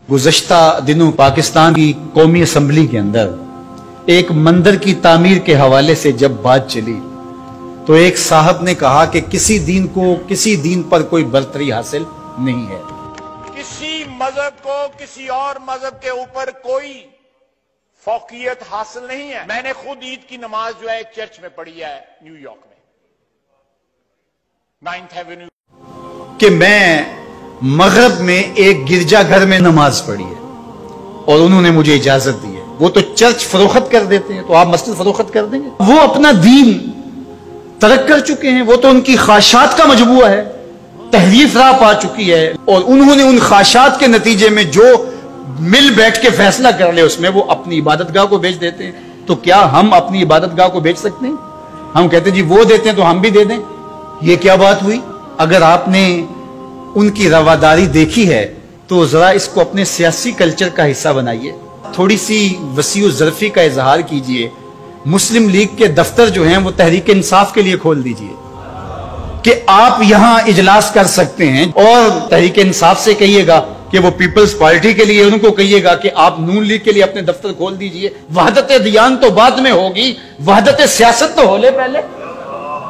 गुज़श्ता दिनों पाकिस्तान की कौमी असम्बली के अंदर एक मंदिर की तामीर के हवाले से जब बात चली तो एक साहब ने कहा कि किसी दीन पर कोई बरतरी हासिल नहीं है। किसी मजहब को किसी और मजहब के ऊपर कोई फौकियत हासिल नहीं है। मैंने खुद ईद की नमाज जो है एक चर्च में पढ़ी है न्यूयॉर्क में, 9th एवेन्यू, कि मैं मगरब में एक गिरजा घर में नमाज पढ़ी है और उन्होंने मुझे इजाजत दी है। वो तो चर्च फरोख्त कर देते हैं, तो आप मस्जिद फरोख्त कर देंगे? वो अपना दीन तरक कर चुके हैं, वो तो उनकी ख्वाहिशात का मजबूआ है, तहरीफ राह पा चुकी है और उन्होंने उन ख्वाहिशात के नतीजे में जो मिल बैठ के फैसला कर ले उसमें वो अपनी इबादतगाह को बेच देते हैं। तो क्या हम अपनी इबादतगाह को बेच सकते हैं? हम कहते हैं जी वो देते हैं तो हम भी दे दें। ये क्या बात हुई? अगर आपने उनकी रवादारी देखी है तो जरा इसको अपने सियासी कल्चर का हिस्सा बनाइए, थोड़ी सी वसीउ ज़रफ़ी का इजहार कीजिए। मुस्लिम लीग के दफ्तर जो हैं वो तहरीक इंसाफ के लिए खोल दीजिए कि आप यहां इजलास कर सकते हैं, और तहरीक इंसाफ से कहिएगा कि वो पीपल्स पार्टी के लिए, उनको कहिएगा कि आप नून लीग के लिए अपने दफ्तर खोल दीजिए। वहदत दियान तो बाद में होगी, वहदत सियासत तो होले पहले।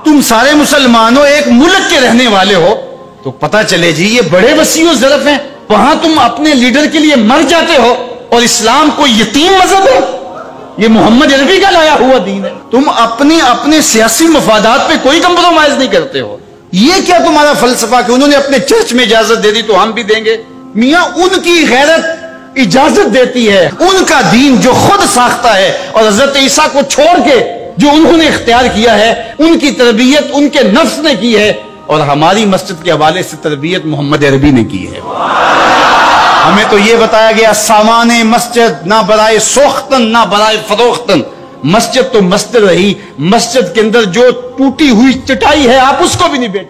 तुम सारे मुसलमानों एक मुल्क के रहने वाले हो तो पता चले जी ये बड़े वसीउ ज़रफ़ हैं, वहां तुम अपने लीडर के लिए मर जाते हो और इस्लाम कोई यतीम मजहब है? ये मोहम्मद अरबी का लाया हुआ दीन है। तुम अपने सियासी मफादात पे कोई कंप्रोमाइज नहीं करते हो। ये क्या तुम्हारा फलसफा कि उन्होंने अपने चर्च में इजाजत दे दी तो हम भी देंगे? मियां उनकी गैरत इजाजत देती है, उनका दीन जो खुद साख्ता है और हजरत ईसा को छोड़ के जो उन्होंने इख्तियार किया है, उनकी तरबियत उनके नफ्स ने की है और हमारी मस्जिद के हवाले से तरबियत मोहम्मद अरबी ने की है। हमें तो ये बताया गया सामाने मस्जिद ना बराए सोख्तन ना बराए फरोख्तन। मस्जिद तो मस्जिद रही, मस्जिद के अंदर जो टूटी हुई चटाई है आप उसको भी नहीं बेच